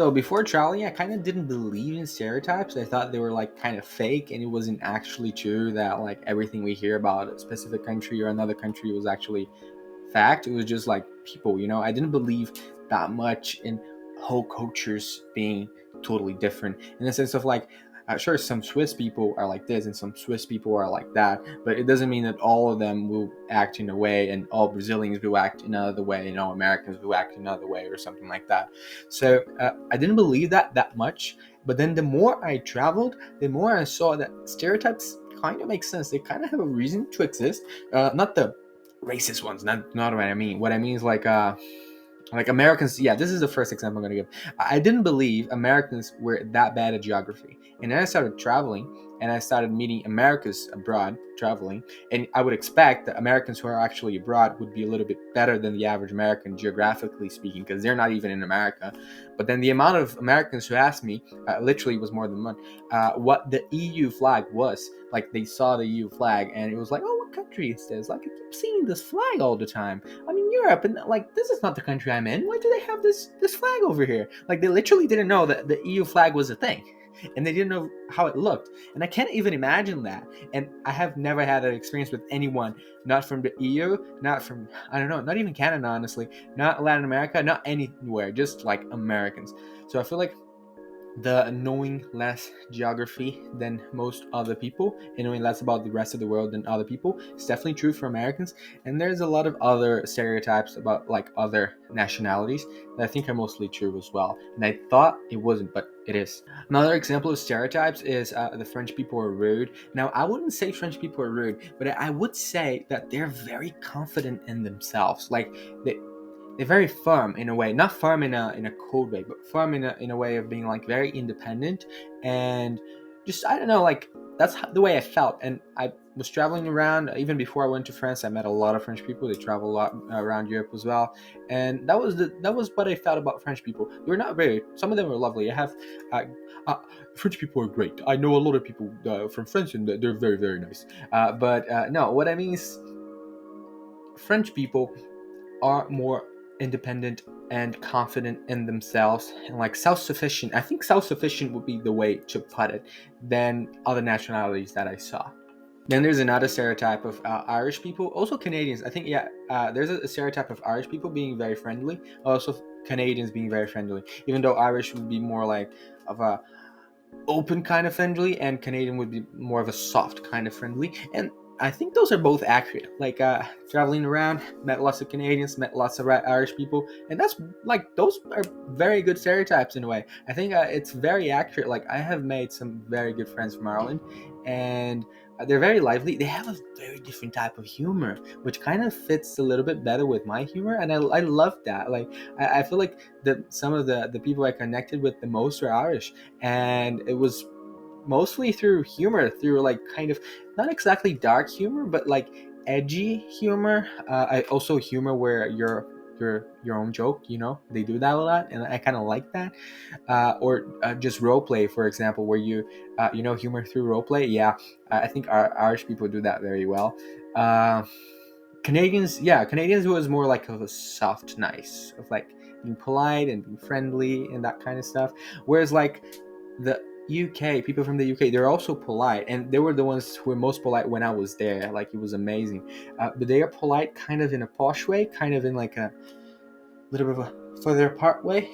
So before traveling, I kind of didn't believe in stereotypes. I thought they were like kind of fake, and it wasn't actually true that like everything we hear about a specific country or another country was actually fact. It was just like people. I didn't believe that much in whole cultures being totally different in the sense of like, sure, some Swiss people are like this and some Swiss people are like that, but it doesn't mean that all of them will act in a way and all Brazilians will act in another way and all Americans will act in another way or something like that. So I didn't believe that much. But then the more I traveled, the more I saw that stereotypes kind of make sense. They kind of have a reason to exist. Not the racist ones, not what I mean. What I mean is like Americans. Yeah, this is the first example I'm going to give. I didn't believe Americans were that bad at geography, and then I started traveling and I started meeting Americans abroad traveling, and I would expect that Americans who are actually abroad would be a little bit better than the average American geographically speaking, because they're not even in America. But then the amount of Americans who asked me literally was more than one, what the EU flag was. Like they saw the EU flag and it was like, oh, what country is this? Like I keep seeing this flag all the time. I'm in Europe, and like this is not the country I'm in. Why do they have this flag over here? Like they literally didn't know that the EU flag was a thing, and they didn't know how it looked. And I can't even imagine that. And I have never had an experience with anyone not from the EU, not from, I don't know, not even Canada, honestly, not Latin America, not anywhere, just like Americans. So I feel like the knowing less geography than most other people and knowing less about the rest of the world than other people is definitely true for Americans. And there's a lot of other stereotypes about like other nationalities that I think are mostly true as well. And I thought it wasn't, but it is. Another example of stereotypes is the French people are rude. Now, I wouldn't say French people are rude, but I would say that they're very confident in themselves. Like they're very firm in a way, not firm in a cold way, but firm in a way of being like very independent. And just, I don't know, like that's the way I felt. And I was traveling around even before I went to France. I met a lot of French people. They travel a lot around Europe as well, and that was what I felt about French people. They were not rude. Some of them were lovely. I have uh, uh, French people are great. I know a lot of people from France, and they're very, very nice. But no, what I mean is French people are more independent and confident in themselves and like self-sufficient. I think self-sufficient would be the way to put it than other nationalities that I saw. Then there's another stereotype of Irish people, also Canadians. I think, yeah, there's a stereotype of Irish people being very friendly, also Canadians being very friendly, even though Irish would be more like of a open kind of friendly and Canadian would be more of a soft kind of friendly. And I think those are both accurate. Like traveling around, met lots of Canadians, met lots of Irish people, and that's like those are very good stereotypes in a way. I think it's very accurate. Like I have made some very good friends from Ireland, and they're very lively. They have a very different type of humor, which kind of fits a little bit better with my humor, and I love that. Like I feel like some of the people I connected with the most are Irish, and it was mostly through humor, through like kind of not exactly dark humor, but like edgy humor. I also humor where your own joke. They do that a lot, and I kind of like that. Or just role play, for example, where you humor through role play. Yeah, I think our Irish people do that very well. Uh, Canadians, yeah, Canadians was more like of a soft, nice, of like being polite and being friendly and that kind of stuff. Whereas like the UK, people from the UK, they're also polite, and they were the ones who were most polite when I was there. Like it was amazing, but they are polite, kind of in a posh way, kind of in like a little bit of a further apart way.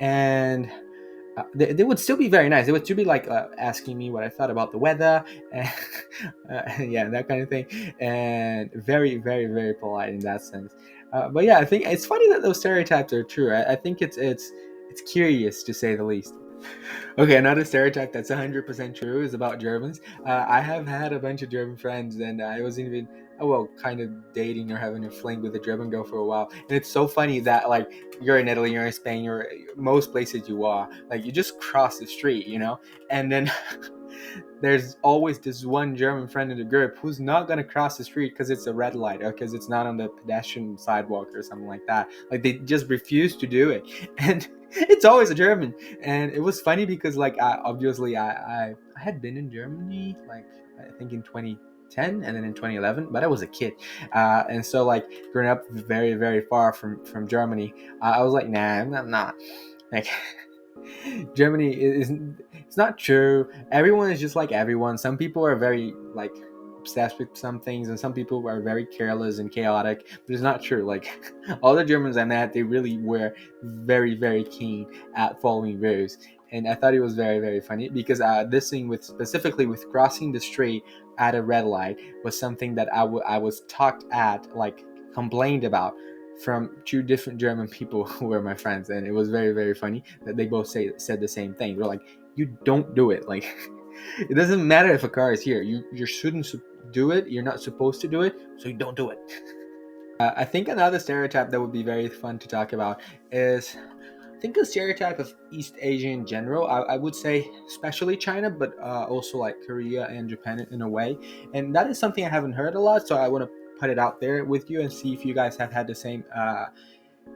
And they would still be very nice. They would still be like asking me what I thought about the weather, and, yeah, that kind of thing, and very, very, very polite in that sense. But yeah, I think it's funny that those stereotypes are true. I think it's curious to say the least. Okay, another stereotype that's 100% true is about Germans. I have had a bunch of German friends, and I was even, well, kind of dating or having a fling with a German girl for a while. And it's so funny that, like, you're in Italy, you're in Spain, you're most places you are, like, you just cross the street. And then there's always this one German friend in the group who's not going to cross the street because it's a red light or because it's not on the pedestrian sidewalk or something like that. Like they just refuse to do it. And it's always a German. And it was funny because like obviously I had been in Germany like I think in 2010 and then in 2011, but I was a kid. And so like growing up very, very far from Germany, I was like, nah, I'm not. Like Germany is, it's not true. Everyone is just like everyone. Some people are very like obsessed with some things, and some people are very careless and chaotic. But it's not true. Like all the Germans I met, they really were very, very keen at following rules. And I thought it was very, very funny because this thing with specifically with crossing the street at a red light was something that I was talked at, like complained about from two different German people who were my friends, and it was very, very funny that they both said the same thing. They're like, "You don't do it. Like, it doesn't matter if a car is here. You shouldn't do it. You're not supposed to do it, so you don't do it." I think another stereotype that would be very fun to talk about is, I think, the stereotype of East Asia in general. I would say especially China, but also like Korea and Japan in a way. And that is something I haven't heard a lot, so I want to put it out there with you and see if you guys have had the same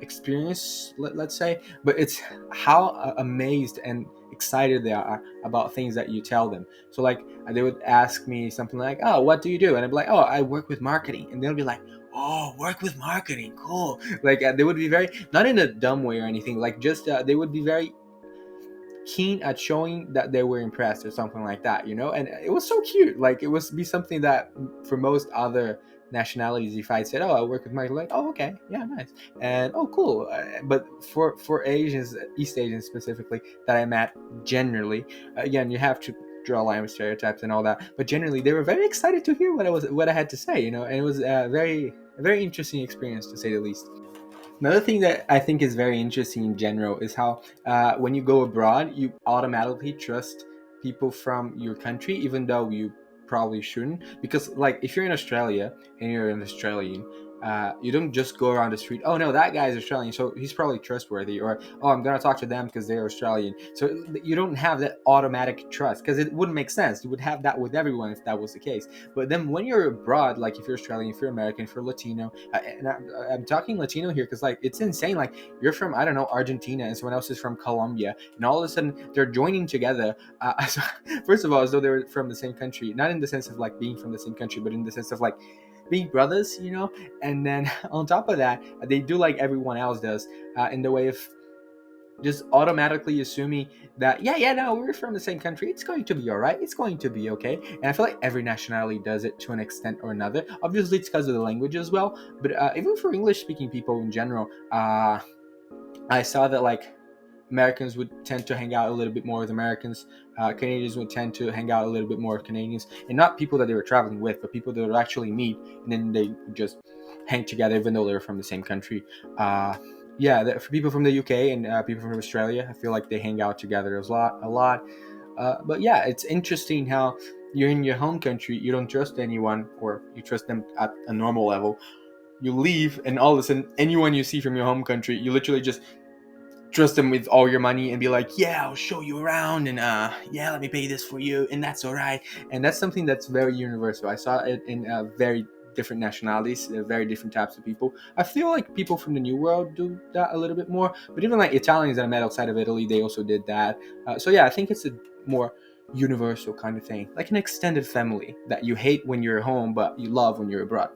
experience, let's say. But it's how amazed and excited they are about things that you tell them. So like they would ask me something like, "Oh, what do you do?" And I'd be like, "Oh, I work with marketing." And they'll be like, "Oh, work with marketing, cool." Like they would be very, not in a dumb way or anything, like just they would be very keen at showing that they were impressed or something like that, you know. And it was so cute. Like it was be something that for most other nationalities, if I said, "Oh, I work with Michael," like, "Oh, okay, yeah, nice," and "Oh, cool." But for Asians, East Asians specifically, that I met, generally, again, you have to draw a line with stereotypes and all that, but generally they were very excited to hear what I had to say, you know. And it was a very interesting experience, to say the least. Another thing that I think is very interesting in general is how when you go abroad, you automatically trust people from your country, even though you probably shouldn't. Because, like, if you're in Australia and you're an Australian, you don't just go around the street, "Oh no, that guy's Australian, so he's probably trustworthy," or, "Oh, I'm gonna talk to them because they're Australian." So you don't have that automatic trust, because it wouldn't make sense. You would have that with everyone if that was the case. But then when you're abroad, like if you're Australian, if you're American, if you're Latino, and I'm talking Latino here because like it's insane. Like you're from, I don't know, Argentina, and someone else is from Colombia, and all of a sudden they're joining together. So, first of all, as though they were from the same country, not in the sense of like being from the same country, but in the sense of like being brothers, you know. And then on top of that, they do like everyone else does, in the way of just automatically assuming that, yeah, yeah, no, we're from the same country, it's going to be all right, it's going to be okay. And I feel like every nationality does it to an extent or another. Obviously it's because of the language as well, but even for English speaking people in general, I saw that like Americans would tend to hang out a little bit more with Americans. Canadians would tend to hang out a little bit more with Canadians, and not people that they were traveling with, but people that would actually meet, and then they would just hang together, even though they were from the same country. Yeah, for people from the UK and people from Australia, I feel like they hang out together a lot. But yeah, it's interesting how you're in your home country, you don't trust anyone, or you trust them at a normal level. You leave, and all of a sudden, anyone you see from your home country, you literally just trust them with all your money and be like, "Yeah, I'll show you around, and yeah, let me pay this for you, and that's all right." And that's something that's very universal. I saw it in very different nationalities, very different types of people. I feel like people from the New World do that a little bit more, but even like Italians that I met outside of Italy, they also did that. So yeah, I think it's a more universal kind of thing, like an extended family that you hate when you're home, but you love when you're abroad.